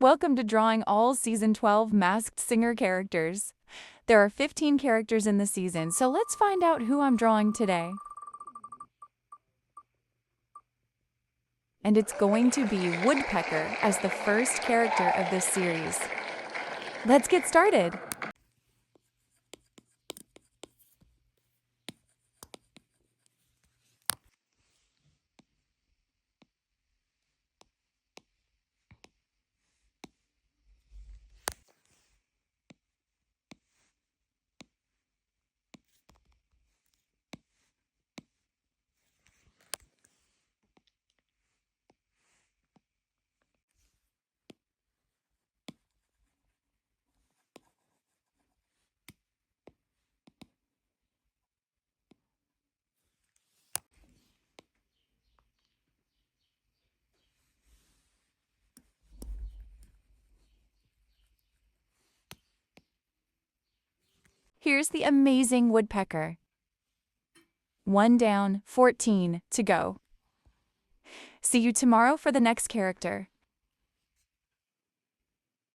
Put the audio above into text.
Welcome to drawing all Season 12 Masked Singer characters. There are 15 characters in the season, so let's find out who I'm drawing today. And it's going to be Woodpecker as the first character of this series. Let's get started! Here's the amazing Woodpecker. 1 down, 14 to go. See you tomorrow for the next character.